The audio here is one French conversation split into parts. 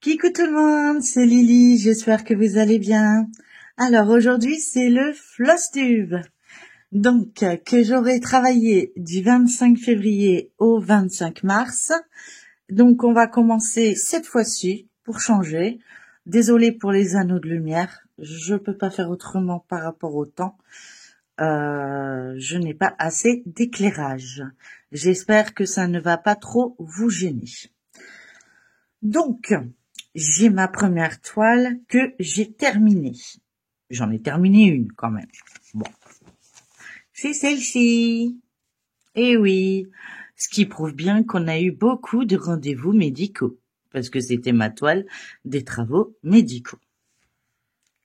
Coucou tout le monde, c'est Lily, j'espère que vous allez bien. Alors aujourd'hui c'est le floss tube, donc que j'aurai travaillé du 25 février au 25 mars. Donc on va commencer cette fois-ci pour changer. Désolée pour les anneaux de lumière, je peux pas faire autrement par rapport au temps. Je n'ai pas assez d'éclairage. J'espère que ça ne va pas trop vous gêner. Donc, j'ai ma première toile que j'ai terminée. J'en ai terminé une quand même. Bon, c'est celle-ci. Eh oui, ce qui prouve bien qu'on a eu beaucoup de rendez-vous médicaux, parce que c'était ma toile des travaux médicaux.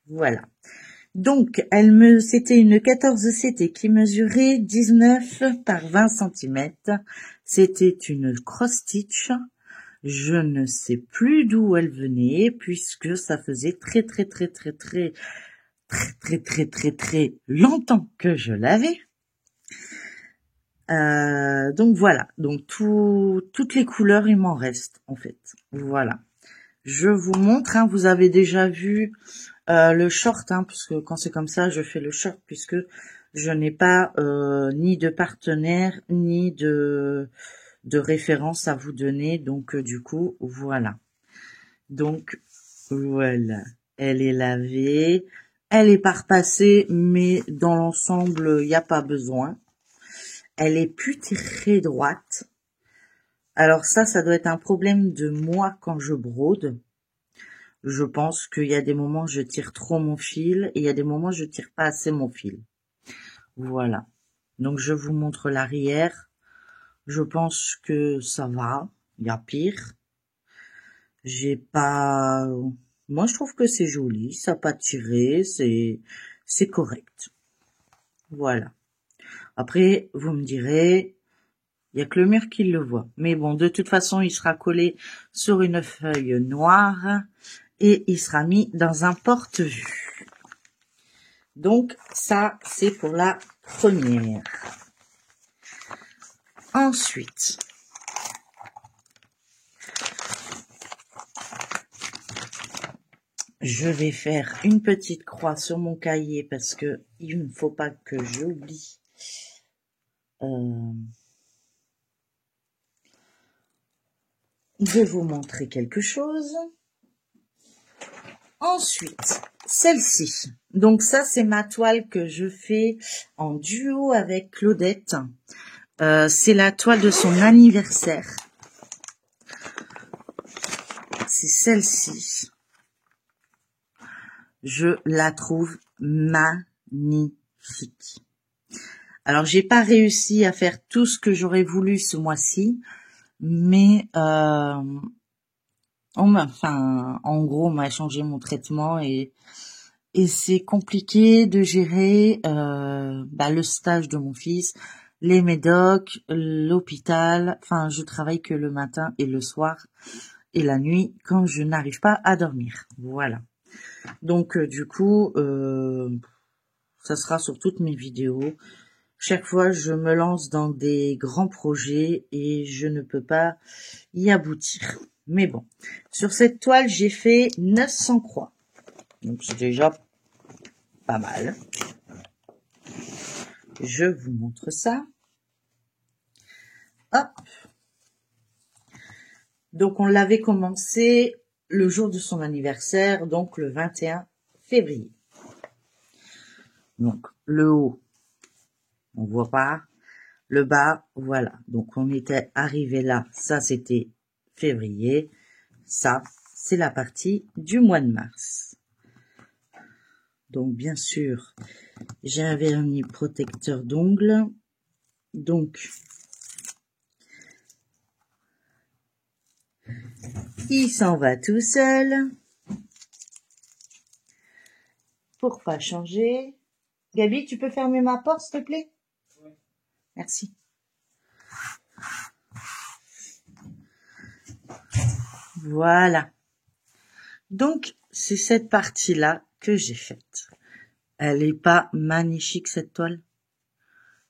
Voilà. Donc, c'était une 14 CT qui mesurait 19 par 20 cm. C'était une cross-stitch. Je ne sais plus d'où elle venait, puisque ça faisait très longtemps que je l'avais. Donc voilà, donc toutes les couleurs, il m'en reste en fait. Voilà. Je vous montre, hein, vous avez déjà vu le short, hein, puisque quand c'est comme ça, je fais le short, puisque je n'ai pas ni de partenaire, ni de référence à vous donner. Donc du coup, voilà. Donc voilà, elle est lavée, elle est pas repassée, mais dans l'ensemble, il n'y a pas besoin. Elle est plus très droite. Alors ça doit être un problème de moi quand je brode. Je pense qu'il y a des moments je tire trop mon fil et il y a des moments je tire pas assez mon fil. Voilà. Donc je vous montre l'arrière. Je pense que ça va. Il y a pire. Moi je trouve que c'est joli. Ça n'a pas tiré. C'est correct. Voilà. Après, vous me direz, il y a que le mur qui le voit. Mais bon, de toute façon, il sera collé sur une feuille noire et il sera mis dans un porte-vue. Donc, ça, c'est pour la première. Ensuite, je vais faire une petite croix sur mon cahier parce que il ne faut pas que j'oublie. De vous montrer quelque chose. Ensuite, celle-ci. Donc ça, c'est ma toile que je fais en duo avec Claudette. C'est la toile de son anniversaire. C'est celle-ci. Je la trouve magnifique. Alors, j'ai pas réussi à faire tout ce que j'aurais voulu ce mois-ci, mais en gros, on m'a changé mon traitement et c'est compliqué de gérer le stage de mon fils, les médocs, l'hôpital. Enfin, je travaille que le matin et le soir et la nuit quand je n'arrive pas à dormir. Voilà. Donc du coup, ça sera sur toutes mes vidéos. Chaque fois, je me lance dans des grands projets et je ne peux pas y aboutir. Mais bon, sur cette toile, j'ai fait 900 croix. Donc c'est déjà pas mal. Je vous montre ça. Hop. Donc on l'avait commencé le jour de son anniversaire, donc le 21 février. Donc le haut, on voit pas. Le bas, voilà. Donc on était arrivé là, ça c'était février. Ça, c'est la partie du mois de mars. Donc bien sûr, j'ai un vernis protecteur d'ongles. Donc il s'en va tout seul. Pour pas changer. Gabi, tu peux fermer ma porte, s'il te plaît? Oui. Merci. Voilà. Donc, c'est cette partie-là que j'ai faite. Elle est pas magnifique, cette toile?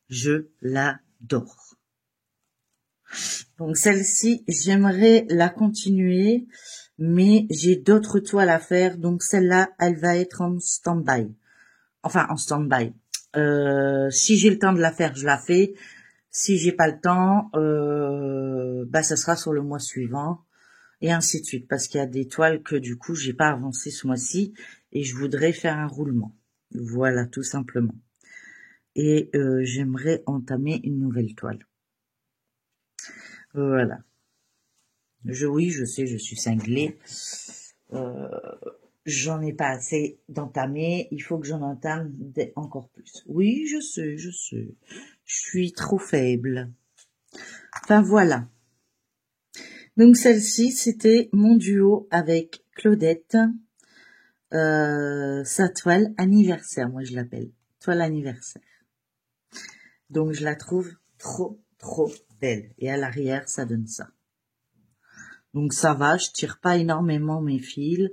Je l'adore. Donc, celle-ci, j'aimerais la continuer, mais j'ai d'autres toiles à faire, donc celle-là, elle va être en stand-by. Enfin, en stand-by. Si j'ai le temps de la faire, je la fais. Si j'ai pas le temps, ça sera sur le mois suivant. Et ainsi de suite, parce qu'il y a des toiles que du coup, j'ai pas avancé ce mois-ci et je voudrais faire un roulement. Voilà, tout simplement. Et j'aimerais entamer une nouvelle toile. Voilà. Oui, je sais, je suis cinglée. J'en ai pas assez d'entamer. Il faut que j'en entame encore plus. Oui, je sais, je sais. Je suis trop faible. Enfin, voilà. Donc, celle-ci, c'était mon duo avec Claudette. Sa toile anniversaire, moi je l'appelle. Toile anniversaire. Donc, je la trouve trop, trop belle. Et à l'arrière, ça donne ça. Donc, ça va, je tire pas énormément mes fils.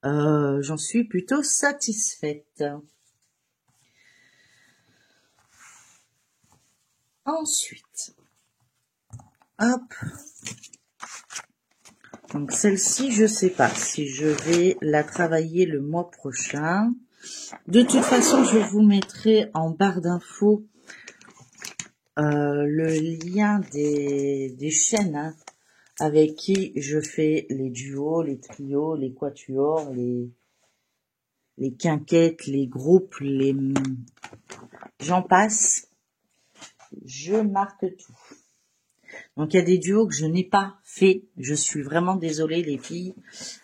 J'en suis plutôt satisfaite. Ensuite, hop. Donc, celle-ci, je sais pas si je vais la travailler le mois prochain. De toute façon, je vous mettrai en barre d'infos le lien des chaînes hein, avec qui je fais les duos, les trios, les quatuors, les quinquettes, les groupes, j'en passe. Je marque tout. Donc il y a des duos que je n'ai pas fait. Je suis vraiment désolée les filles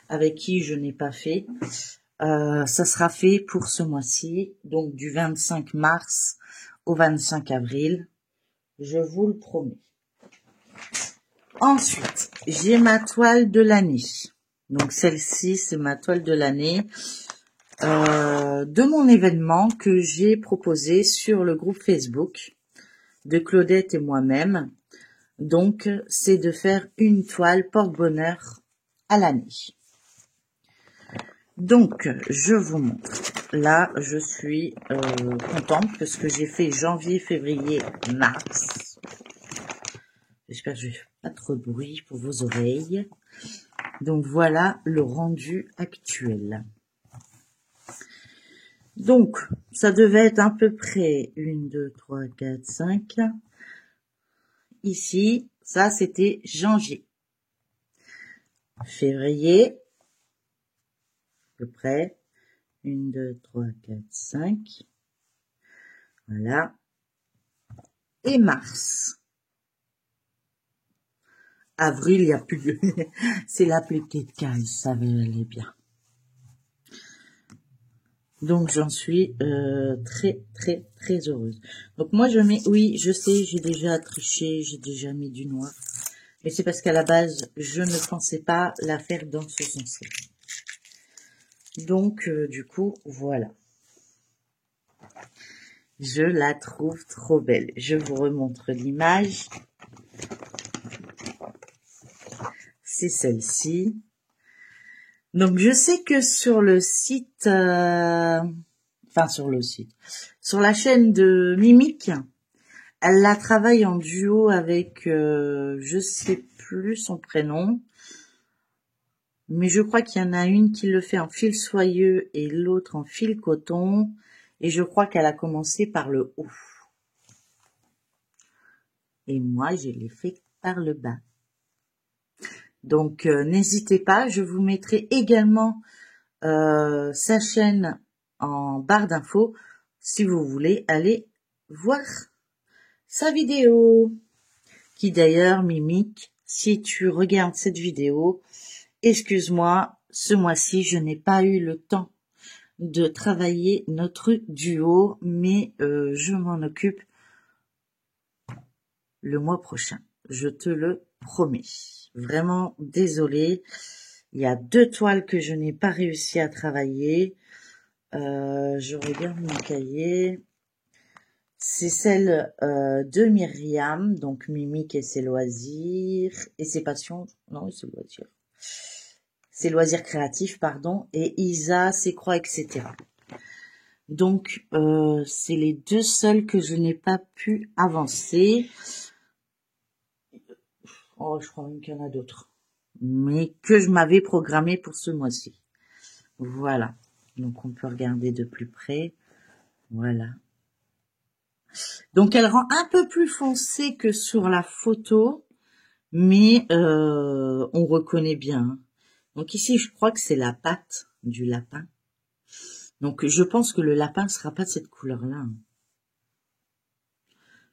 avec qui je n'ai pas fait. Ça sera fait pour ce mois-ci, donc du 25 mars au 25 avril. Je vous le promets. Ensuite, j'ai ma toile de l'année. Donc celle-ci, c'est ma toile de l'année de mon événement que j'ai proposé sur le groupe Facebook de Claudette et moi-même. Donc, c'est de faire une toile porte-bonheur à l'année. Donc, je vous montre. Là, je suis contente parce que j'ai fait janvier, février, mars. J'espère que je ne fais pas trop de bruit pour vos oreilles. Donc, voilà le rendu actuel. Donc, ça devait être à peu près 1, 2, 3, 4, 5. Ici, ça, c'était janvier. Février, à peu près. 1, 2, 3, 4, 5. Voilà. Et mars. Avril, il n'y a plus de... C'est la plus petite case, ça va aller bien. Donc, j'en suis très, très, très heureuse. Donc, moi, je mets... Oui, je sais, j'ai déjà triché, j'ai déjà mis du noir. Mais c'est parce qu'à la base, je ne pensais pas la faire dans ce sens-là. Donc, du coup, voilà. Je la trouve trop belle. Je vous remontre l'image. C'est celle-ci. Donc, je sais que sur le site... sur la chaîne de Mimic, elle la travaille en duo avec... je sais plus son prénom. Mais je crois qu'il y en a une qui le fait en fil soyeux et l'autre en fil coton. Et je crois qu'elle a commencé par le haut. Et moi, je l'ai fait par le bas. Donc, n'hésitez pas. Je vous mettrai également sa chaîne en barre d'infos si vous voulez aller voir sa vidéo. Qui d'ailleurs, Mimic, si tu regardes cette vidéo, excuse-moi, ce mois-ci, je n'ai pas eu le temps de travailler notre duo, mais je m'en occupe le mois prochain. Je te le promets. Vraiment désolée. Il y a 2 toiles que je n'ai pas réussi à travailler. Je regarde mon cahier. C'est celle de Myriam, donc Mimic et ses loisirs, et ses passions, non, ses loisirs. Ses loisirs créatifs, pardon, et Isa, ses croix, etc. Donc, c'est les 2 seuls que je n'ai pas pu avancer. Oh, je crois même qu'il y en a d'autres. mais que je m'avais programmé pour ce mois-ci. Voilà. Donc, on peut regarder de plus près. Voilà. Donc, elle rend un peu plus foncé que sur la photo, mais on reconnaît bien. Donc, ici, je crois que c'est la patte du lapin. Donc, je pense que le lapin ne sera pas de cette couleur-là.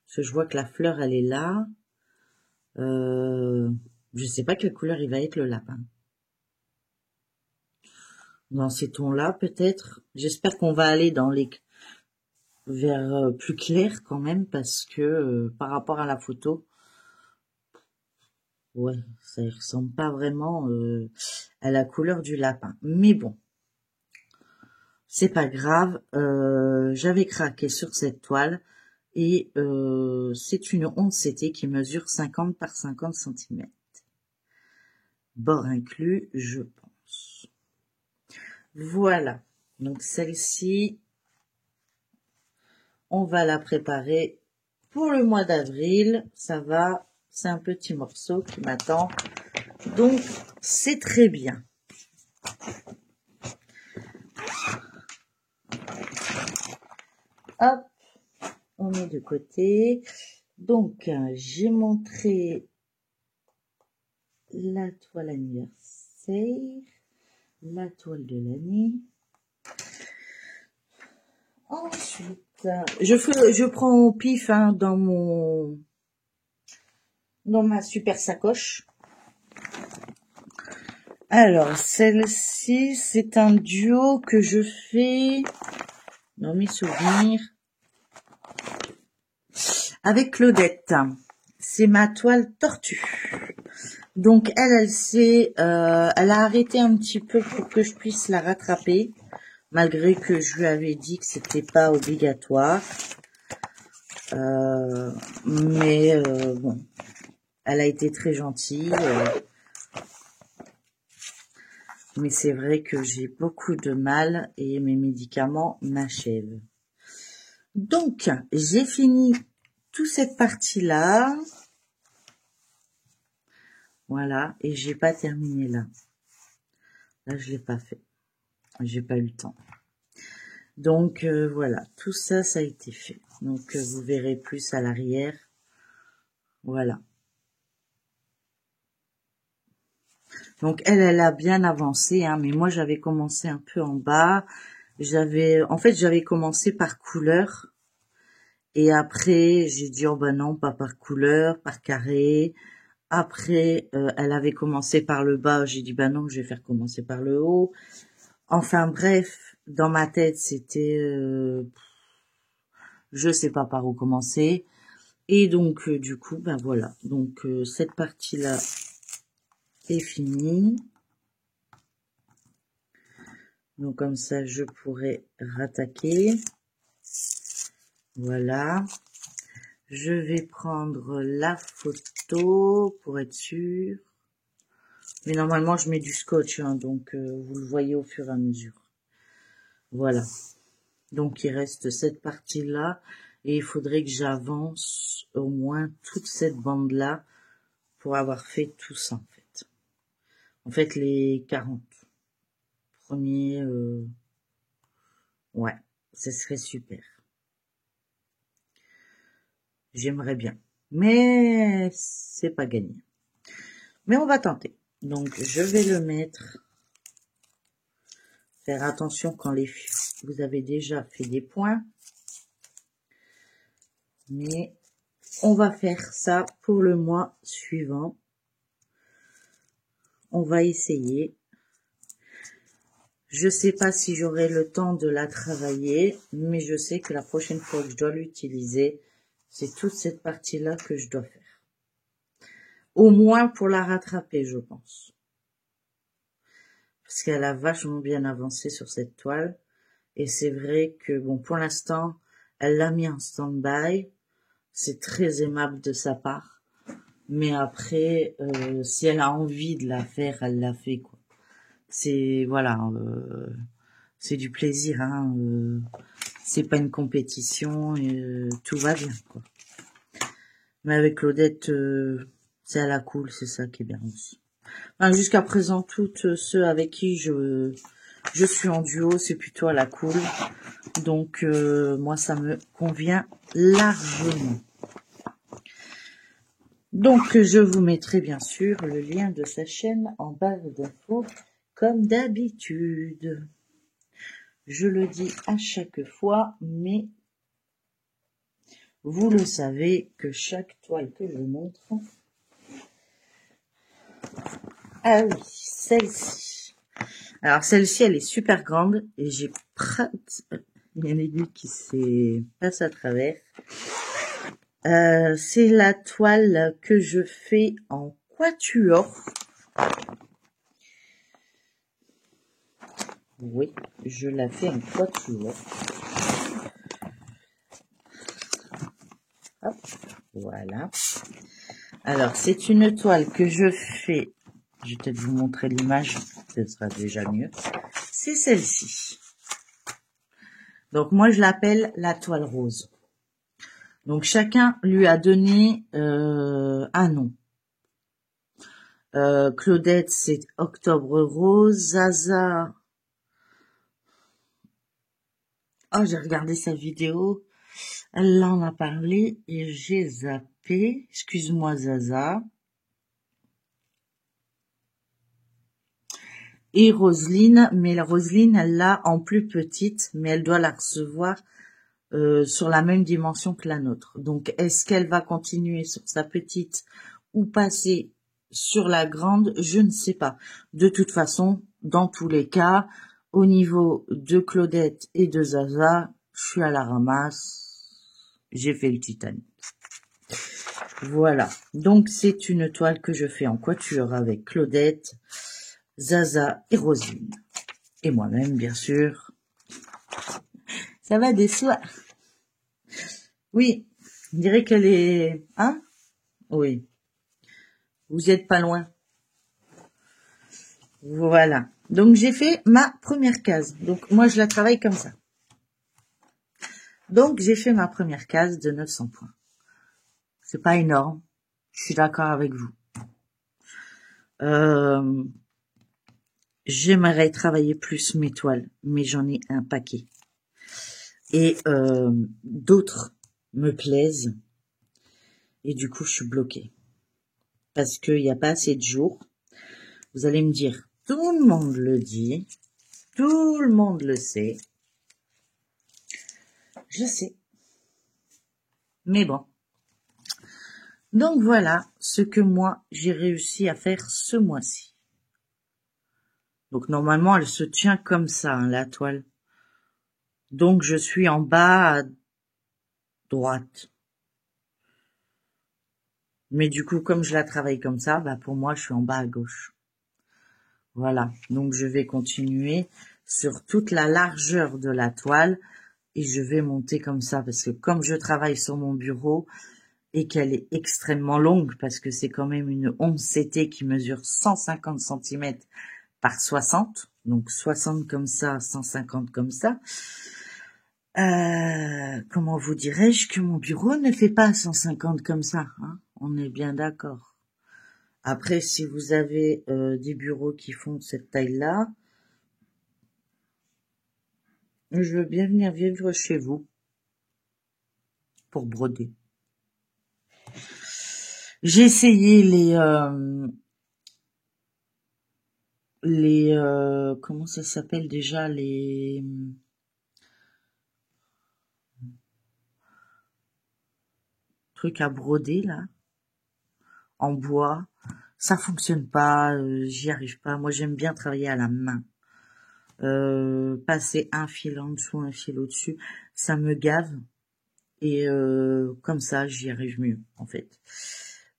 Parce que je vois que la fleur, elle est là. Je sais pas quelle couleur il va être, le lapin. Dans ces tons-là, peut-être. J'espère qu'on va aller dans les vers plus clair quand même, parce que par rapport à la photo, ouais, ça ne ressemble pas vraiment à la couleur du lapin. Mais bon, c'est pas grave. J'avais craqué sur cette toile et c'est une 11 CT qui mesure 50 par 50 cm. Bord inclus, je pense. Voilà. Donc celle-ci, on va la préparer pour le mois d'avril. Ça va, c'est un petit morceau qui m'attend. Donc, c'est très bien. Hop, on met de côté. Donc, j'ai montré la toile anniversaire, la toile de l'année. Ensuite, je prends au pif dans ma super sacoche. Alors, celle-ci, c'est un duo que je fais dans mes souvenirs avec Claudette. C'est ma toile tortue. Donc, elle a arrêté un petit peu pour que je puisse la rattraper, malgré que je lui avais dit que c'était pas obligatoire. Mais bon, elle a été très gentille. Mais c'est vrai que j'ai beaucoup de mal et mes médicaments m'achèvent. Donc, j'ai fini toute cette partie-là. Voilà, et j'ai pas terminé là. Là, je l'ai pas fait. J'ai pas eu le temps. Donc, voilà, tout ça, ça a été fait. Donc, vous verrez plus à l'arrière. Voilà. Donc, elle a bien avancé, mais moi, j'avais commencé un peu en bas. En fait, j'avais commencé par couleur. Et après, j'ai dit, oh ben non, pas par couleur, par carré. Après, elle avait commencé par le bas. J'ai dit, ben non, je vais faire commencer par le haut. Enfin, bref, dans ma tête, c'était, je sais pas par où commencer. Et donc, du coup, ben voilà. Donc, cette partie-là est finie. Donc, comme ça, je pourrais rattaquer. Voilà. Je vais prendre la photo pour être sûr. Mais normalement, je mets du scotch, donc vous le voyez au fur et à mesure. Voilà. Donc, il reste cette partie-là. Et il faudrait que j'avance au moins toute cette bande-là pour avoir fait tout ça, en fait. En fait, les 40 premiers, ouais, ce serait super. J'aimerais bien. Mais c'est pas gagné. Mais on va tenter. Donc, je vais le mettre. Faire attention quand vous avez déjà fait des points. Mais on va faire ça pour le mois suivant. On va essayer. Je sais pas si j'aurai le temps de la travailler, mais je sais que la prochaine fois que je dois l'utiliser, c'est toute cette partie-là que je dois faire. Au moins pour la rattraper, je pense. Parce qu'elle a vachement bien avancé sur cette toile. Et c'est vrai que, bon, pour l'instant, elle l'a mis en stand-by. C'est très aimable de sa part. Mais après, si elle a envie de la faire, elle la fait, quoi. C'est, voilà, c'est du plaisir, c'est pas une compétition, tout va bien, quoi. Mais avec Claudette, c'est à la cool, c'est ça qui est bien aussi. Enfin, jusqu'à présent, toutes ceux avec qui je suis en duo, c'est plutôt à la cool. Donc, moi, ça me convient largement. Donc, je vous mettrai bien sûr le lien de sa chaîne en barre d'infos, comme d'habitude. Je le dis à chaque fois, mais vous le savez que chaque toile que je montre... Ah oui, celle-ci. Alors, celle-ci, elle est super grande et j'ai... Il y a une aiguille qui passe à travers. C'est la toile que je fais en quatuor. Oui, je la fais en quatuor. Hop, voilà. Alors, c'est une toile que je fais. Je vais peut-être vous montrer l'image, ce sera déjà mieux. C'est celle-ci. Donc, moi, je l'appelle la toile rose. Donc, chacun lui a donné un nom. Claudette, c'est Octobre Rose. Zaza... Oh, j'ai regardé sa vidéo. Elle en a parlé et j'ai zappé. Excuse-moi, Zaza. Et Roselyne, mais la Roselyne, elle l'a en plus petite, mais elle doit la recevoir sur la même dimension que la nôtre. Donc, est-ce qu'elle va continuer sur sa petite ou passer sur la grande? Je ne sais pas. De toute façon, dans tous les cas, au niveau de Claudette et de Zaza, je suis à la ramasse. J'ai fait le Titanic. Voilà. Donc, c'est une toile que je fais en quatuor avec Claudette, Zaza et Roselyne. Et moi-même, bien sûr. Ça va des soirs. Oui, on dirait qu'elle est... Hein? Oui. Vous êtes pas loin. Voilà. Donc, j'ai fait ma première case. Donc, moi, je la travaille comme ça. Donc, j'ai fait ma première case de 900 points. C'est pas énorme. Je suis d'accord avec vous. J'aimerais travailler plus mes toiles, mais j'en ai un paquet. Et d'autres me plaisent. Et du coup, je suis bloquée. Parce qu'il n'y a pas assez de jours. Vous allez me dire, tout le monde le dit. Tout le monde le sait. Je sais. Mais bon. Donc voilà ce que moi, j'ai réussi à faire ce mois-ci. Donc normalement, elle se tient comme ça, hein, la toile. Donc je suis en bas à droite. Mais du coup, comme je la travaille comme ça, bah pour moi, je suis en bas à gauche. Voilà. Donc je vais continuer sur toute la largeur de la toile et je vais monter comme ça parce que comme je travaille sur mon bureau et qu'elle est extrêmement longue parce que c'est quand même une 11 CT qui mesure 150 cm par 60, donc 60 comme ça, 150 comme ça. Comment vous dirais-je que mon bureau ne fait pas 150 comme ça, hein? On est bien d'accord. Après, si vous avez des bureaux qui font cette taille-là, je veux bien venir vivre chez vous pour broder. J'ai essayé comment ça s'appelle déjà, les trucs à broder là, en bois. Ça fonctionne pas, j'y arrive pas. Moi, j'aime bien travailler à la main. Passer un fil en dessous, un fil au-dessus, ça me gave. Et comme ça, j'y arrive mieux, en fait.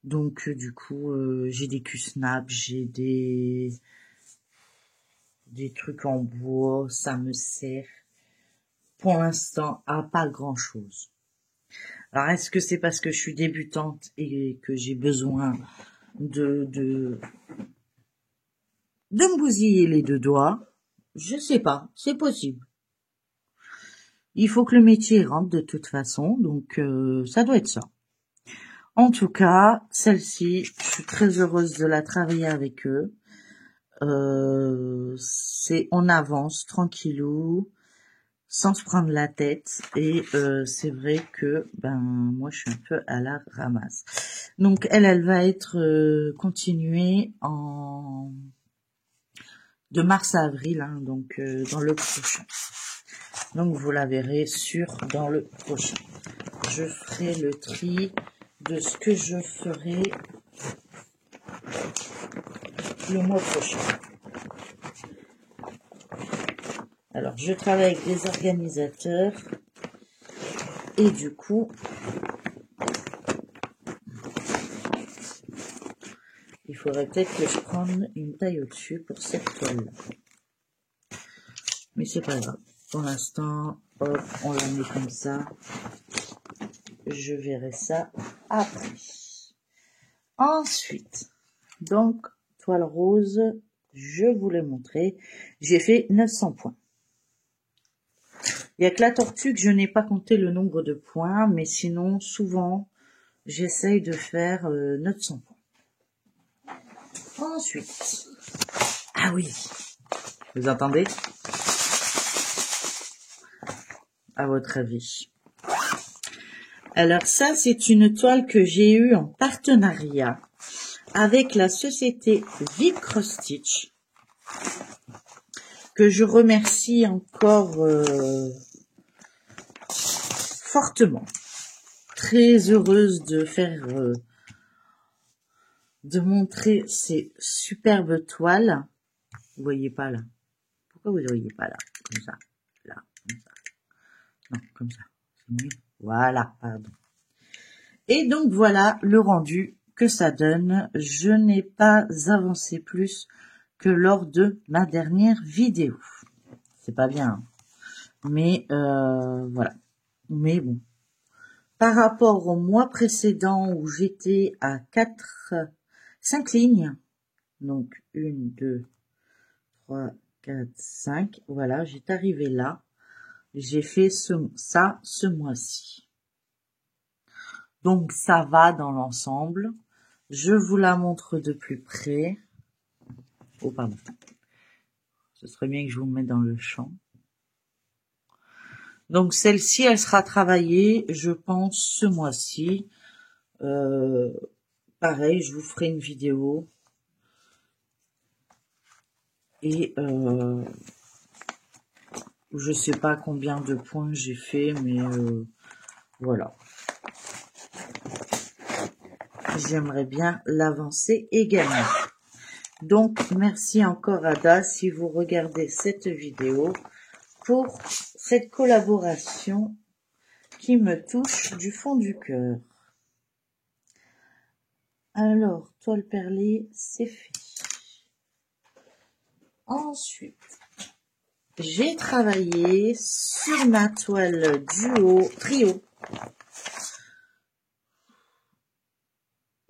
Donc, du coup, j'ai des Q-snap, j'ai des trucs en bois, ça me sert. Pour l'instant, à pas grand-chose. Alors, est-ce que c'est parce que je suis débutante et que j'ai besoin de me bousiller les deux doigts? Je sais pas, c'est possible. Il faut que le métier rentre de toute façon, donc ça doit être ça. En tout cas, celle-ci, je suis très heureuse de la travailler avec eux. On avance tranquillou, sans se prendre la tête, et c'est vrai que moi je suis un peu à la ramasse. Donc elle va être continuée de mars à avril, hein, donc dans le prochain. Donc vous la verrez dans le prochain. Je ferai le tri de ce que je ferai le mois prochain. Alors, je travaille avec des organisateurs et du coup, il faudrait peut-être que je prenne une taille au-dessus pour cette toile-là. Mais c'est pas grave. Pour l'instant, hop, on la met comme ça. Je verrai ça après. Ensuite, donc, toile rose, je vous l'ai montré. J'ai fait 900 points. Il n'y a que la tortue que je n'ai pas compté le nombre de points, mais sinon, souvent, j'essaye de faire 900 points. Ensuite, ah oui, vous entendez? À votre avis. Alors ça, c'est une toile que j'ai eue en partenariat avec la société Vicrostitch, que je remercie encore fortement. Très heureuse de faire, de montrer ces superbes toiles. Vous voyez pas là? Pourquoi vous ne voyez pas là? Comme ça, là, comme ça. Non, comme ça. C'est mieux. Voilà, pardon. Et donc voilà le rendu que ça donne. Je n'ai pas avancé plus que lors de ma dernière vidéo. C'est pas bien, hein. Mais voilà. Mais bon. Par rapport au mois précédent où j'étais à 5 lignes, donc 1, 2, 3, 4, 5, voilà, j'étais arrivée là. J'ai fait ça ce mois-ci. Donc ça va dans l'ensemble. Je vous la montre de plus près. Oh pardon. Ce serait bien que je vous mette dans le champ. Donc celle-ci, elle sera travaillée, je pense, ce mois-ci. Pareil, je vous ferai une vidéo. Et je sais pas combien de points j'ai fait, mais voilà. J'aimerais bien l'avancer également. Donc, merci encore Ada si vous regardez cette vidéo pour cette collaboration qui me touche du fond du cœur. Alors, toile perlée, c'est fait. Ensuite, j'ai travaillé sur ma toile trio.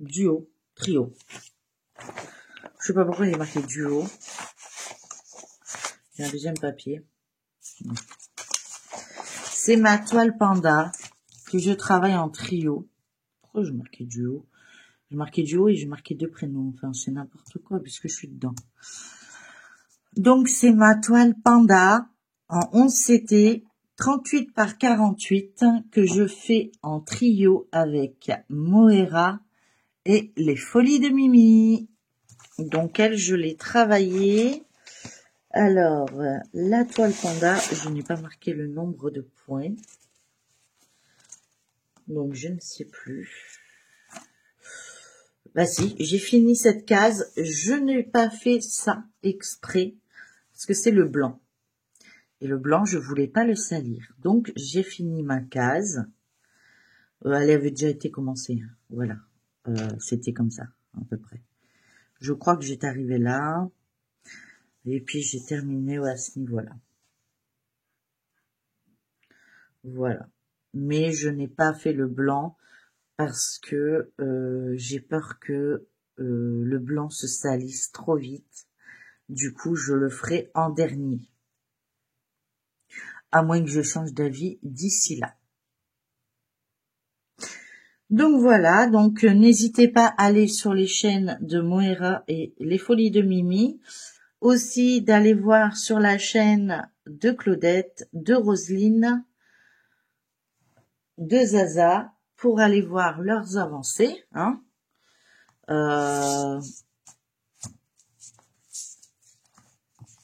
Je sais pas pourquoi il est marqué duo. J'ai un deuxième papier. C'est ma toile panda que je travaille en trio. Pourquoi je marquais duo? J'ai marqué duo et j'ai marqué 2 prénoms. Enfin, c'est n'importe quoi puisque je suis dedans. Donc, c'est ma toile panda en 11 CT 38 par 48 que je fais en trio avec Moera et les Folies de Mimi. Donc, elle, je l'ai travaillée. Alors, la toile panda, je n'ai pas marqué le nombre de points. Donc, je ne sais plus. Bah si, j'ai fini cette case. Je n'ai pas fait ça exprès, parce que c'est le blanc. Et le blanc, je voulais pas le salir. Donc, j'ai fini ma case. Elle avait déjà été commencée. Voilà. C'était comme ça, à peu près. Je crois que j'étais arrivée là. Et puis, j'ai terminé à ce niveau-là. Voilà. Mais je n'ai pas fait le blanc parce que j'ai peur que le blanc se salisse trop vite. Du coup, je le ferai en dernier. À moins que je change d'avis d'ici là. Donc voilà, donc n'hésitez pas à aller sur les chaînes de Moira et les Folies de Mimi. Aussi d'aller voir sur la chaîne de Claudette, de Roselyne, de Zaza, pour aller voir leurs avancées. Hein.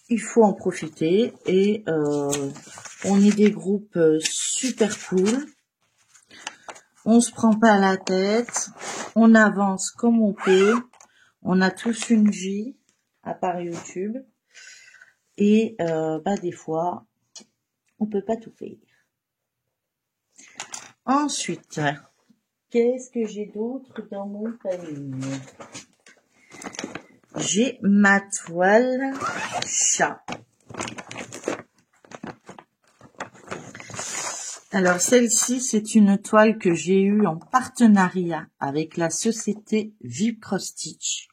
Il faut en profiter et on est des groupes super cool. On se prend pas la tête, on avance comme on peut. On a tous une vie à part YouTube et des fois on peut pas tout faire. Ensuite, qu'est-ce que j'ai d'autre dans mon panier? J'ai ma toile chat. Alors celle-ci, c'est une toile que j'ai eue en partenariat avec la société Vive Cross Stitch,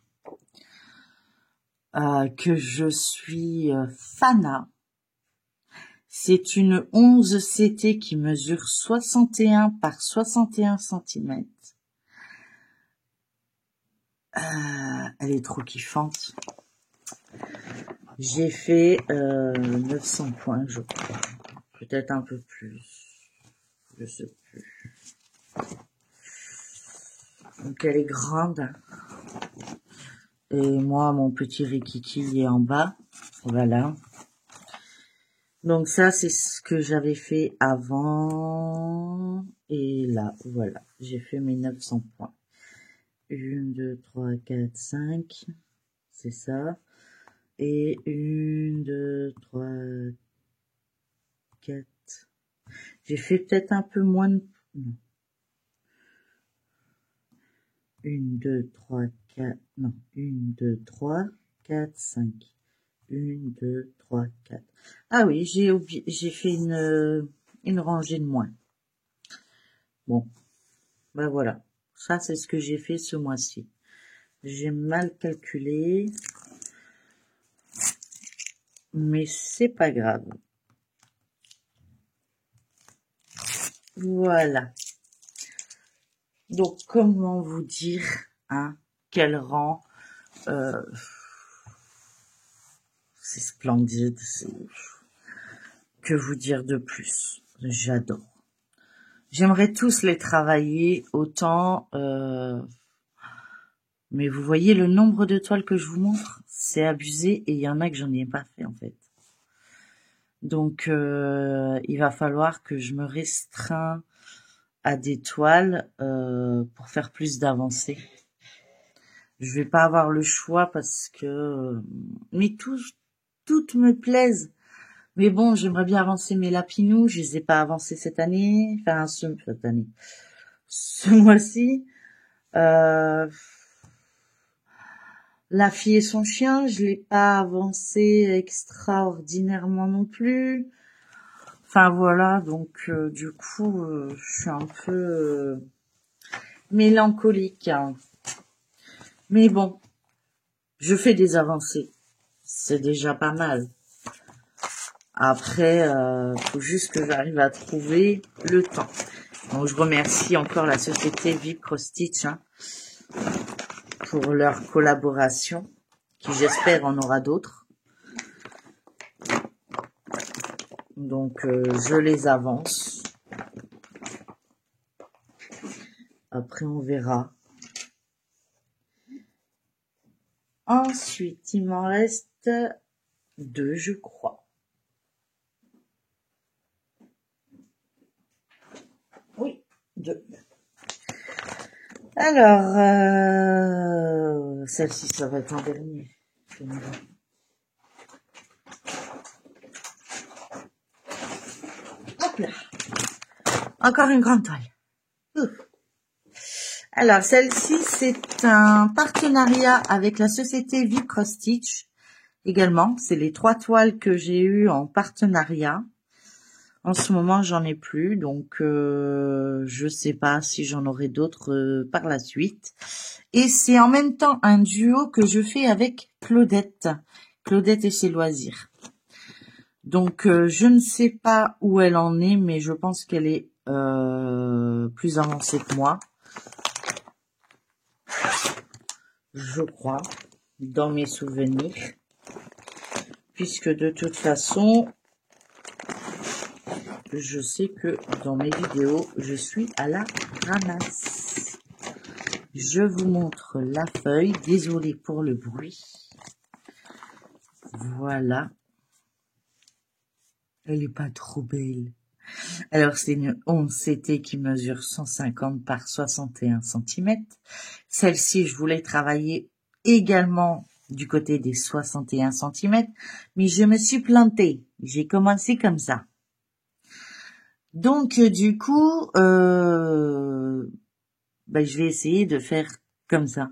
que je suis fana. C'est une 11 CT qui mesure 61 par 61 cm. Elle est trop kiffante. J'ai fait 900 points, je crois. Peut-être un peu plus. Je sais plus. Donc elle est grande. Et moi, mon petit Rikiki est en bas. Voilà. Donc ça, c'est ce que j'avais fait avant. Et là, voilà. J'ai fait mes 900 points. 1, 2, 3, 4, 5. C'est ça. Et 1, 2, 3, 4. J'ai fait peut-être un peu moins de... Non. 1, 2, 3, 4. Non. 1, 2, 3, 4, 5. 1, 2, 3, 4. Ah oui, j'ai fait une rangée de moins. Bon. Ben voilà. Ça, c'est ce que j'ai fait ce mois-ci. J'ai mal calculé. Mais c'est pas grave. Voilà. Donc, comment vous dire, hein, quel rang, c'est splendide, que vous dire de plus? J'adore. J'aimerais tous les travailler autant, mais vous voyez le nombre de toiles que je vous montre, c'est abusé et il y en a que j'en ai pas fait en fait. Donc, il va falloir que je me restreins à des toiles pour faire plus d'avancées. Je vais pas avoir le choix parce que... mais toutes me plaisent. Mais bon, j'aimerais bien avancer mes lapinous. Je les ai pas avancés cette année. Enfin, cette année. Ce mois-ci. La fille et son chien, je l'ai pas avancé extraordinairement non plus. Enfin, voilà. Donc, du coup, je suis un peu mélancolique. Hein. Mais bon, je fais des avancées. C'est déjà pas mal. Après, faut juste que j'arrive à trouver le temps. Donc, je remercie encore la société Vive Cross Stitch pour leur collaboration, qui j'espère en aura d'autres. Donc, je les avance. Après, on verra. Ensuite, il m'en reste 2, je crois. Oui, 2. Alors, celle-ci, ça va être en dernier. Hop là. Encore une grande toile. Ouf. Alors, celle-ci, c'est un partenariat avec la société Vive Cross Stitch. Également, c'est les 3 toiles que j'ai eues en partenariat. En ce moment, j'en ai plus, donc je sais pas si j'en aurai d'autres par la suite. Et c'est en même temps un duo que je fais avec Claudette. Claudette et ses loisirs. Donc, je ne sais pas où elle en est, mais je pense qu'elle est plus avancée que moi. je crois, dans mes souvenirs, puisque de toute façon, je sais que dans mes vidéos, je suis à la ramasse. Je vous montre la feuille, désolée pour le bruit. Voilà. Elle est pas trop belle. Alors, c'est une 11 CT qui mesure 150 par 61 cm. Celle-ci, je voulais travailler également du côté des 61 cm, mais je me suis plantée. J'ai commencé comme ça. Donc, du coup, je vais essayer de faire comme ça,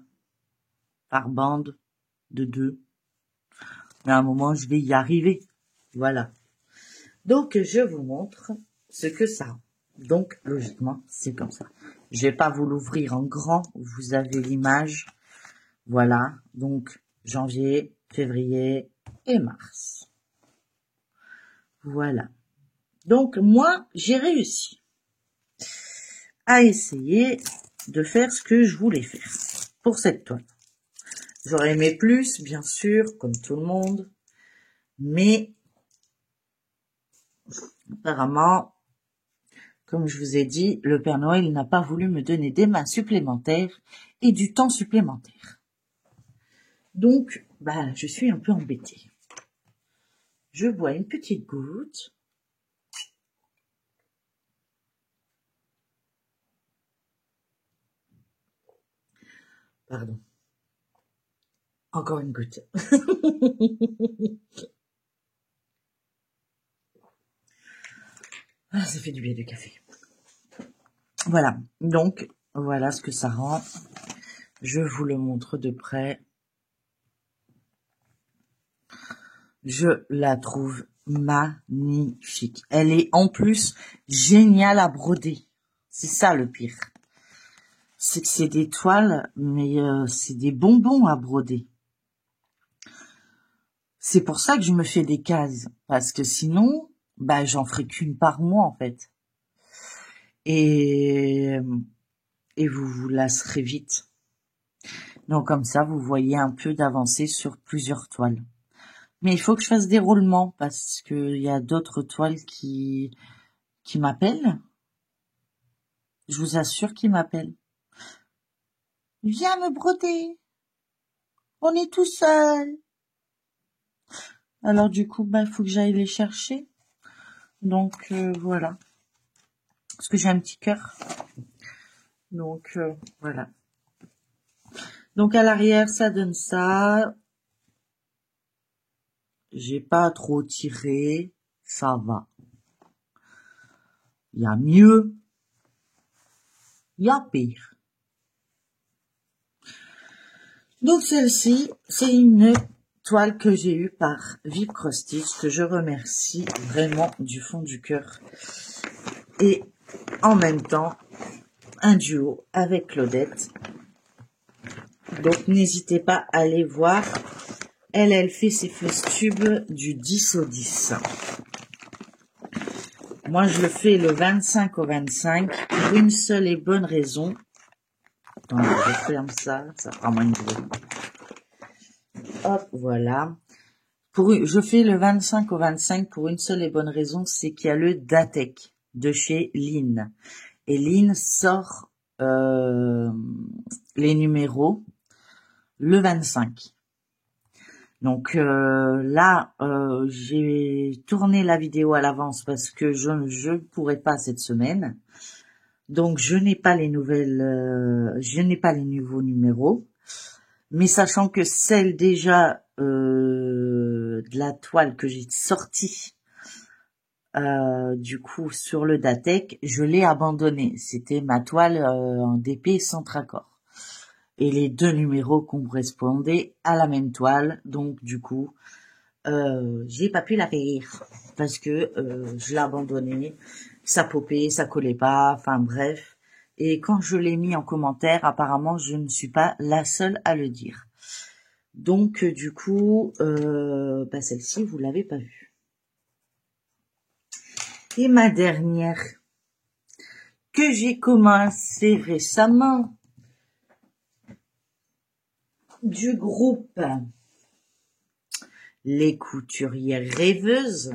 par bande de 2. Mais à un moment, je vais y arriver. Voilà. Donc, je vous montre ce que ça rend. Donc, logiquement, c'est comme ça. Je vais pas vous l'ouvrir en grand. Vous avez l'image. Voilà. Donc, janvier, février et mars. Voilà. Donc, moi, j'ai réussi à essayer de faire ce que je voulais faire pour cette toile. J'aurais aimé plus, bien sûr, comme tout le monde. Mais, apparemment, comme je vous ai dit, le Père Noël n'a pas voulu me donner des mains supplémentaires et du temps supplémentaire. Donc, je suis un peu embêtée. Je bois une petite goutte. Pardon. Encore une goutte. Ah, ça fait du bien du café. Voilà. Donc, voilà ce que ça rend. Je vous le montre de près. Je la trouve magnifique. Elle est en plus géniale à broder. C'est ça le pire. C'est que c'est des toiles, mais c'est des bonbons à broder. C'est pour ça que je me fais des cases. Parce que sinon, j'en ferai qu'une par mois en fait. Et vous vous lasserez vite. Donc comme ça, vous voyez un peu d'avancée sur plusieurs toiles. Mais il faut que je fasse des roulements parce qu'il y a d'autres toiles qui m'appellent. Je vous assure qu'ils m'appellent. Viens me broder. On est tout seul. Alors du coup, il faut que j'aille les chercher. Donc voilà. Parce que j'ai un petit cœur. Donc voilà. Donc à l'arrière, ça donne ça. J'ai pas trop tiré. Ça va. Il y a mieux. Il y a pire. Donc celle-ci, c'est une toile que j'ai eue par Vip Cross Stitch, que je remercie vraiment du fond du cœur. Et en même temps, un duo avec Claudette. Donc n'hésitez pas à aller voir. Elle fait ses Flostubes du 10 au 10. Moi, je le fais le 25 au 25 pour une seule et bonne raison. Attends, je ferme ça fera moins de bruit. Hop, voilà. Je fais le 25 au 25 pour une seule et bonne raison, c'est qu'il y a le Datek de chez Lynn. Et Lynn sort les numéros le 25. Donc là, j'ai tourné la vidéo à l'avance parce que je ne pourrais pas cette semaine. Donc je n'ai pas les je n'ai pas les nouveaux numéros. Mais sachant que celle déjà de la toile que j'ai sortie du coup sur le Datek, je l'ai abandonnée. C'était ma toile en DP sans tracor. Et les deux numéros correspondaient à la même toile. Donc du coup, j'ai pas pu la faire parce que je l'ai abandonnée. Ça popait, ça collait pas, enfin bref. Et quand je l'ai mis en commentaire, apparemment, je ne suis pas la seule à le dire. Donc, du coup, celle-ci, vous l'avez pas vue. Et ma dernière, que j'ai commencé récemment, du groupe Les Couturières Rêveuses,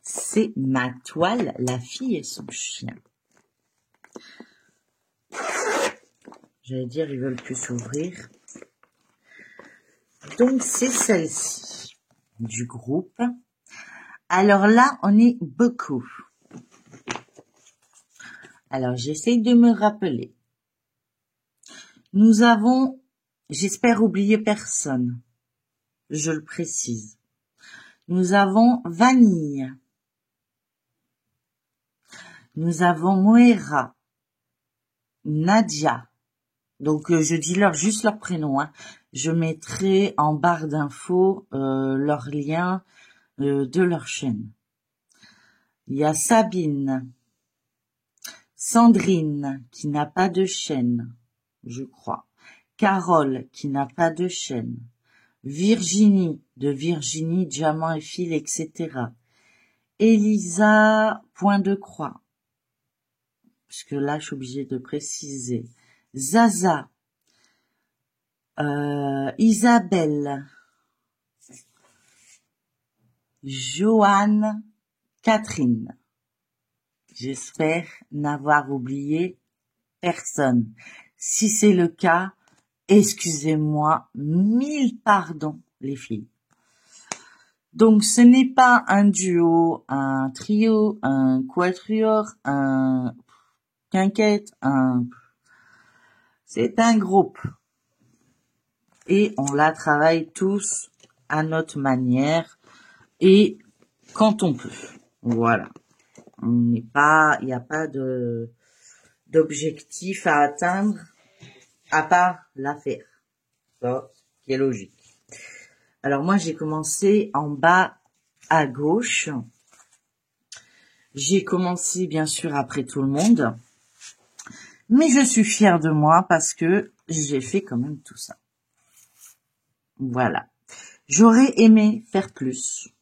c'est ma toile, La fille et son chien. J'allais dire, ils veulent plus s'ouvrir. Donc, c'est celle-ci du groupe. Alors là, on est beaucoup. Alors, j'essaye de me rappeler. Nous avons, j'espère oublier personne, je le précise. Nous avons Vanille. Nous avons Moira. Nadia. Donc, je dis juste leur prénom. Hein. Je mettrai en barre d'infos leur lien de leur chaîne. Il y a Sabine. Sandrine, qui n'a pas de chaîne, je crois. Carole, qui n'a pas de chaîne. Virginie, de Virginie, Diamant et Fil, etc. Elisa, point de croix. Parce que là, je suis obligée de préciser. Zaza. Isabelle. Joanne. Catherine. J'espère n'avoir oublié personne. Si c'est le cas, excusez-moi, 1000 pardons, les filles. Donc, ce n'est pas un duo, un trio, un quatuor, un quinquette, c'est un groupe. Et on la travaille tous à notre manière et quand on peut. Voilà. On n'est pas, il n'y a pas d'objectif à atteindre à part la faire. Ça, qui est logique. Alors moi, j'ai commencé en bas à gauche. J'ai commencé bien sûr après tout le monde. Mais je suis fière de moi parce que j'ai fait quand même tout ça. Voilà. J'aurais aimé faire plus.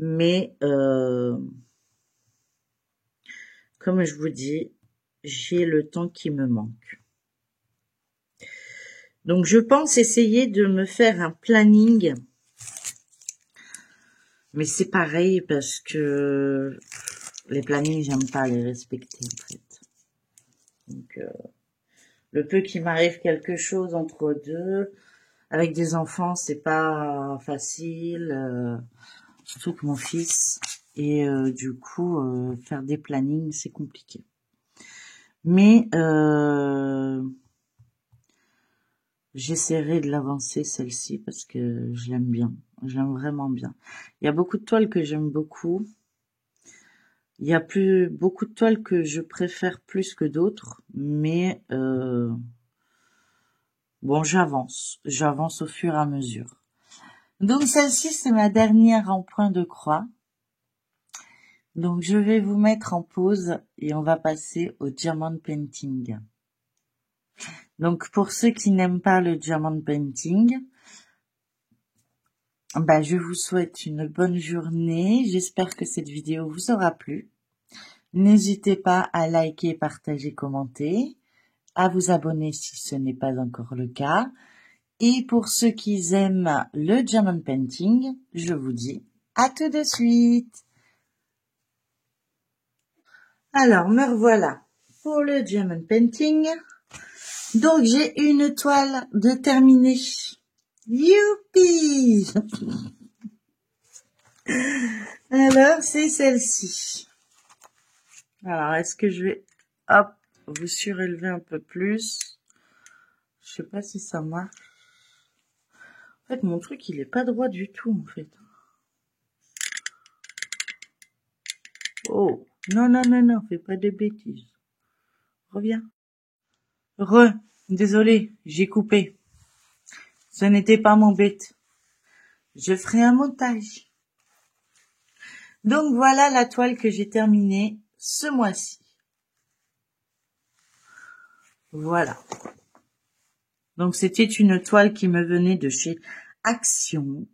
Mais comme je vous dis, j'ai le temps qui me manque. Donc je pense essayer de me faire un planning. Mais c'est pareil parce que les plannings, j'aime pas les respecter en fait. Donc le peu qu'il m'arrive quelque chose entre deux, avec des enfants, c'est pas facile. Surtout que mon fils, et du coup faire des plannings c'est compliqué, mais j'essaierai de l'avancer celle-ci parce que je l'aime bien, je l'aime vraiment bien. Il y a beaucoup de toiles que j'aime beaucoup, il y a beaucoup de toiles que je préfère plus que d'autres, mais bon, j'avance au fur et à mesure. Donc celle-ci c'est ma dernière en point de croix. Donc, je vais vous mettre en pause et on va passer au diamond painting. Donc, pour ceux qui n'aiment pas le diamond painting, je vous souhaite une bonne journée. J'espère que cette vidéo vous aura plu. N'hésitez pas à liker, partager, commenter, à vous abonner si ce n'est pas encore le cas. Et pour ceux qui aiment le diamond painting, je vous dis à tout de suite. Alors, me revoilà pour le diamond painting. Donc, j'ai une toile de terminée. Youpi! Alors, c'est celle-ci. Alors, est-ce que je vais, hop, vous surélever un peu plus? Je sais pas si ça marche. En fait, mon truc, il est pas droit du tout, en fait. Oh, non, non, non, non, fais pas de bêtises. Reviens. Désolé, j'ai coupé. Ce n'était pas mon bête. Je ferai un montage. Donc voilà la toile que j'ai terminée ce mois-ci. Voilà. Donc c'était une toile qui me venait de chez Action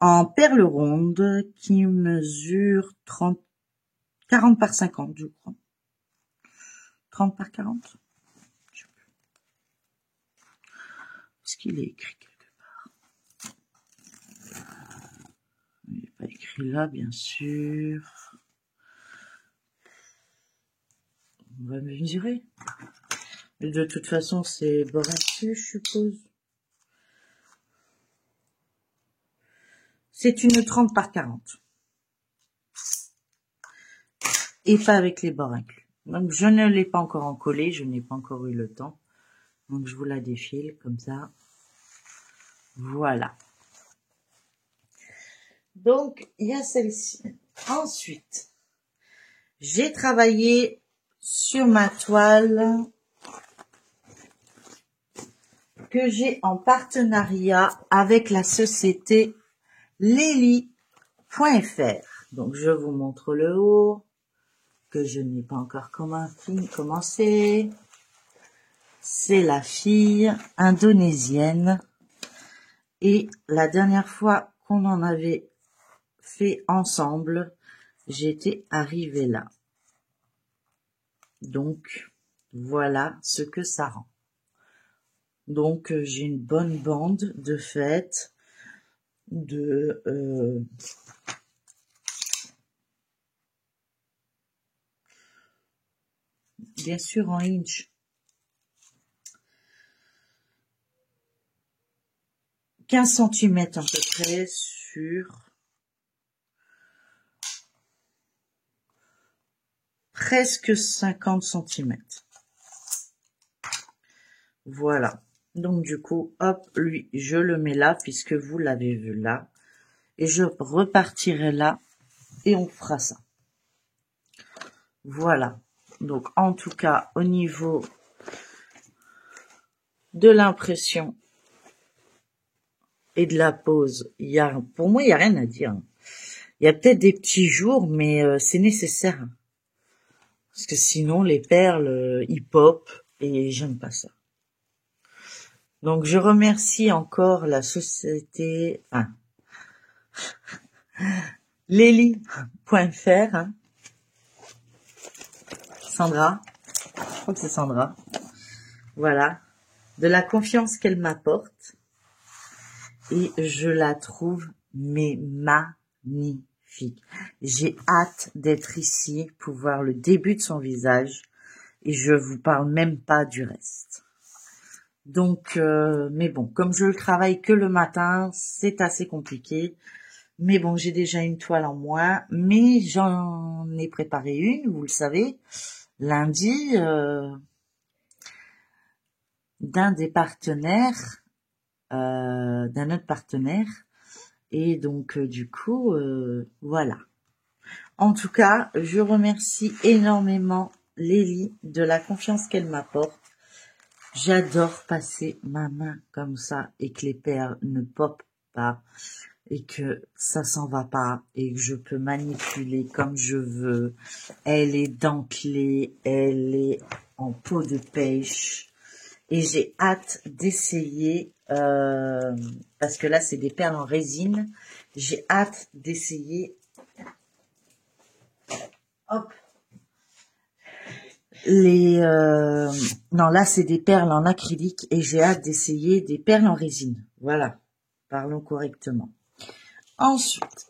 en perle ronde qui mesure 40 par 50, je crois. 30 par 40. Est-ce qu'il est écrit quelque part? Il n'est pas écrit là, bien sûr. On va mesurer. Mais de toute façon, c'est boracé, je suppose. C'est une 30 par 40. Et pas avec les bords inclus. Donc, je ne l'ai pas encore encollé, je n'ai pas encore eu le temps. Donc, je vous la défile comme ça. Voilà. Donc, il y a celle-ci. Ensuite, j'ai travaillé sur ma toile que j'ai en partenariat avec la société Lely.fr. Donc, je vous montre le haut, que je n'ai pas encore commencé. C'est la fille indonésienne. Et la dernière fois qu'on en avait fait ensemble, j'étais arrivée là. Donc, voilà ce que ça rend. Donc, j'ai une bonne bande de fête de bien sûr en inch. 15 cm à peu près sur presque 50 cm. Voilà. Donc du coup, hop, lui, je le mets là puisque vous l'avez vu là. Et je repartirai là et on fera ça. Voilà. Donc en tout cas, au niveau de l'impression et de la pose, pour moi, il n'y a rien à dire. Il y a peut-être des petits jours, mais c'est nécessaire. Parce que sinon, les perles, ils pop et j'aime pas ça. Donc, je remercie encore la société, Lely.fr, Sandra, je crois que c'est Sandra, voilà, de la confiance qu'elle m'apporte. Et je la trouve, mais magnifique. J'ai hâte d'être ici pour voir le début de son visage. Et je vous parle même pas du reste. Donc, mais bon, comme je le travaille que le matin, c'est assez compliqué. Mais bon, j'ai déjà une toile en moins. Mais j'en ai préparé une, vous le savez, lundi, d'un des partenaires, d'un autre partenaire. Et donc, du coup, voilà. En tout cas, je remercie énormément Lely de la confiance qu'elle m'apporte. J'adore passer ma main comme ça et que les perles ne popent pas et que ça s'en va pas et que je peux manipuler comme je veux. Elle est dentelée, elle est en peau de pêche et j'ai hâte d'essayer parce que là c'est des perles en résine. J'ai hâte d'essayer. Hop. Non, là c'est des perles en acrylique et j'ai hâte d'essayer des perles en résine. Voilà, parlons correctement. Ensuite,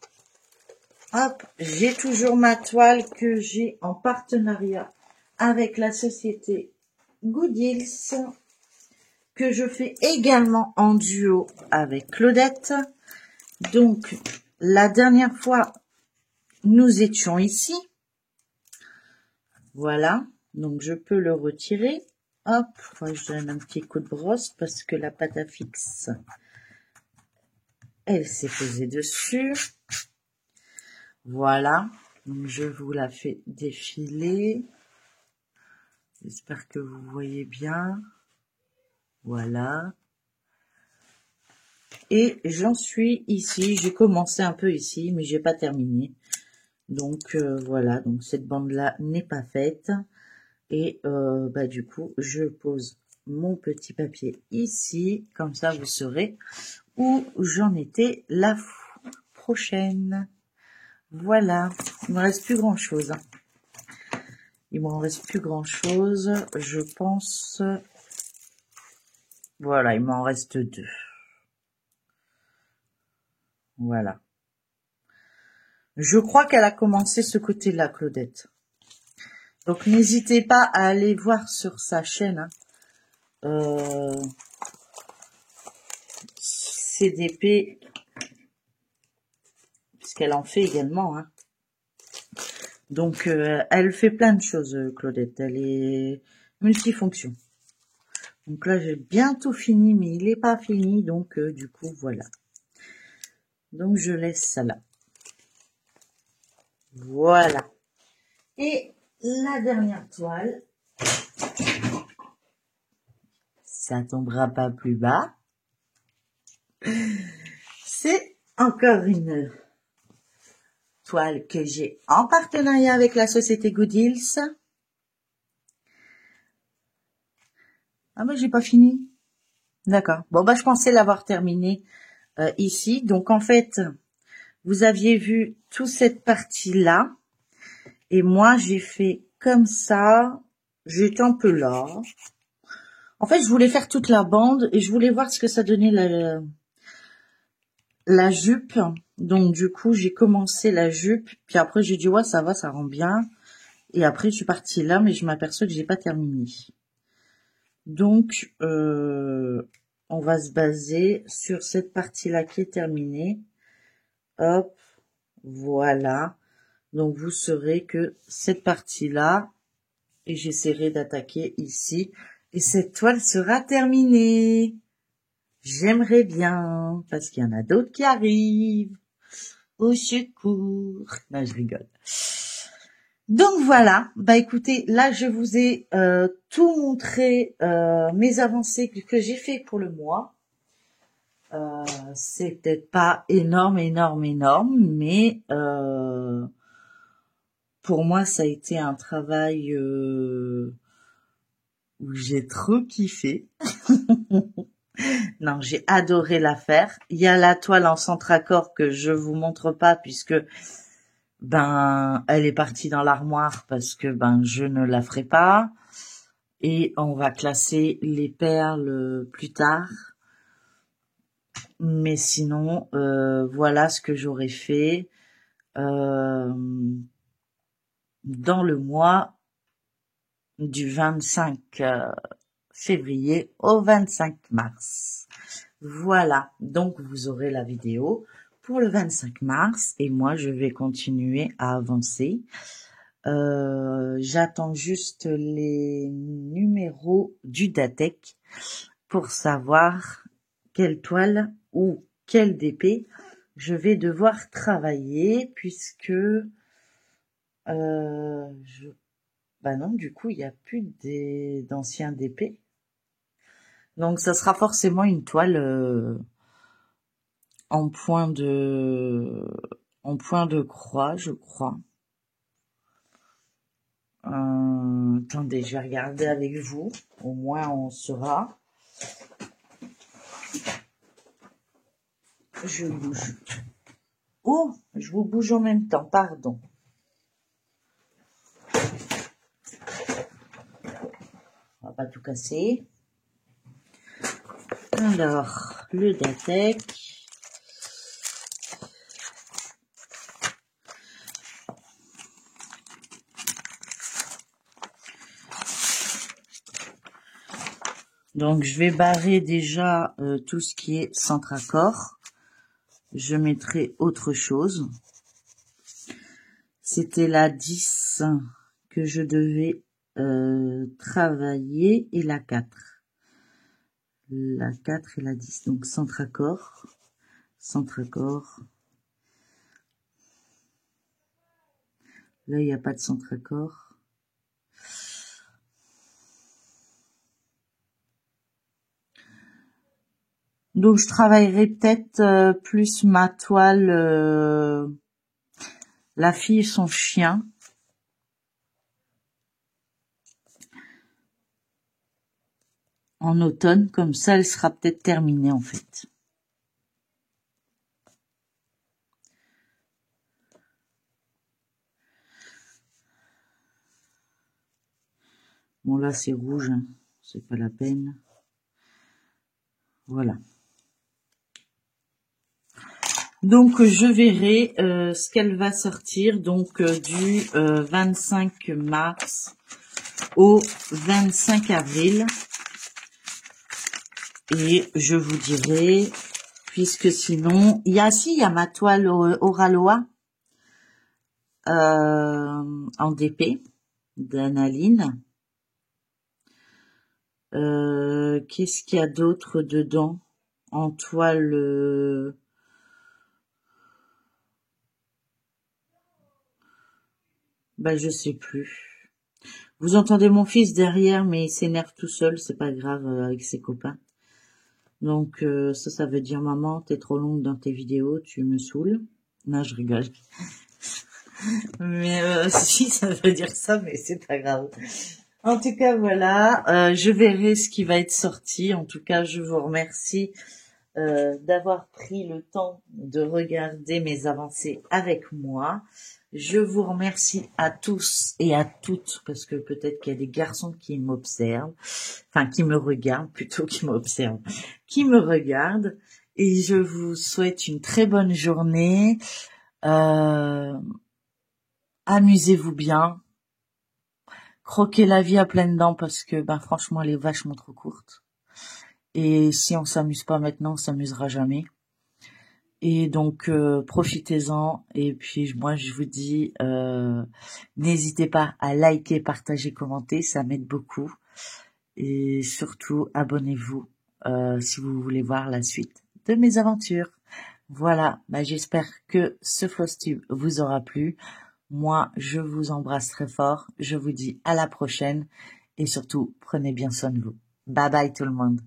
hop, j'ai toujours ma toile que j'ai en partenariat avec la société Goodills, que je fais également en duo avec Claudette. Donc, la dernière fois, nous étions ici. Voilà. Donc, je peux le retirer. Hop, je donne un petit coup de brosse parce que la pâte à fixe, elle s'est posée dessus. Voilà. Donc, je vous la fais défiler. J'espère que vous voyez bien. Voilà. Et j'en suis ici. J'ai commencé un peu ici, mais j'ai pas terminé. Donc, voilà. Donc, cette bande-là n'est pas faite. Et du coup, je pose mon petit papier ici, comme ça vous saurez où j'en étais la prochaine. Voilà, il me reste plus grand chose. Il m'en reste plus grand chose, je pense. Voilà, il m'en reste 2. Voilà. Je crois qu'elle a commencé ce côté-là, Claudette. Donc n'hésitez pas à aller voir sur sa chaîne, hein, CDP, puisqu'elle en fait également, hein. Donc elle fait plein de choses, Claudette. Elle est multifonction. Donc là j'ai bientôt fini, mais il n'est pas fini, donc du coup voilà. Donc je laisse ça là. Voilà. Et la dernière toile, ça tombera pas plus bas. C'est encore une toile que j'ai en partenariat avec la société Goodills. Ah mais j'ai pas fini. D'accord. Bon bah je pensais l'avoir terminé ici. Donc en fait, vous aviez vu toute cette partie-là. Et moi j'ai fait comme ça. J'étais un peu là. En fait, je voulais faire toute la bande et je voulais voir ce que ça donnait la jupe. Donc du coup, j'ai commencé la jupe. Puis après, j'ai dit ouais, ça va, ça rend bien. Et après, je suis partie là, mais je m'aperçois que j'ai pas terminé. Donc, on va se baser sur cette partie-là qui est terminée. Hop, voilà. Donc, vous saurez que cette partie-là, et j'essaierai d'attaquer ici. Et cette toile sera terminée. J'aimerais bien, parce qu'il y en a d'autres qui arrivent. Au secours. Non, je rigole. Donc voilà, bah écoutez, là je vous ai tout montré, mes avancées que j'ai fait pour le mois. C'est peut-être pas énorme, mais pour moi ça a été un travail où j'ai trop kiffé. Non, j'ai adoré la faire. Il y a la toile en centre-accord que je vous montre pas puisque elle est partie dans l'armoire parce que je ne la ferai pas. Et on va classer les perles plus tard. Mais sinon, voilà ce que j'aurais fait dans le mois du 25 février au 25 mars. Voilà, donc vous aurez la vidéo pour le 25 mars et moi je vais continuer à avancer. J'attends juste les numéros du Datec pour savoir quelle toile ou quel DP je vais devoir travailler puisque non, du coup il n'y a plus d'anciens DP. Donc ça sera forcément une toile en point de croix, je crois. Attendez, je vais regarder avec vous. Au moins, on saura. Je bouge. Oh, je vous bouge en même temps, pardon. On va pas tout casser. Alors, le Datec. Donc, je vais barrer déjà tout ce qui est centre-accord. Je mettrai autre chose. C'était la 10 que je devais travailler et la 4. La 4 et la 10. Donc, centre-accord. Centre-accord. Là, il n'y a pas de centre-accord. Donc, je travaillerai peut-être plus ma toile La fille et son chien. En automne, comme ça, elle sera peut-être terminée en fait. Bon, là, c'est rouge, hein. C'est pas la peine. Voilà. Donc, je verrai ce qu'elle va sortir, donc du 25 mars au 25 avril. Et je vous dirai, puisque sinon, il y a ma toile Oraloa en DP d'Analine. Qu'est-ce qu'il y a d'autre dedans en toile je sais plus. Vous entendez mon fils derrière, mais il s'énerve tout seul, c'est pas grave, avec ses copains. Donc ça veut dire maman, t'es trop longue dans tes vidéos, tu me saoules. Non, je rigole. Mais si, ça veut dire ça, mais c'est pas grave. En tout cas, voilà, je verrai ce qui va être sorti. En tout cas, je vous remercie d'avoir pris le temps de regarder mes avancées avec moi. Je vous remercie à tous et à toutes, parce que peut-être qu'il y a des garçons qui m'observent, enfin qui me regardent, plutôt qui m'observent, qui me regardent. Et je vous souhaite une très bonne journée. Amusez-vous bien. Croquez la vie à pleines dents parce que franchement elle est vachement trop courte. Et si on s'amuse pas maintenant, on s'amusera jamais. Et donc profitez-en. Et puis moi je vous dis, n'hésitez pas à liker, partager, commenter, ça m'aide beaucoup. Et surtout abonnez-vous si vous voulez voir la suite de mes aventures. Voilà, j'espère que ce FlossTube vous aura plu. Moi, je vous embrasse très fort. Je vous dis à la prochaine. Et surtout, prenez bien soin de vous. Bye bye tout le monde.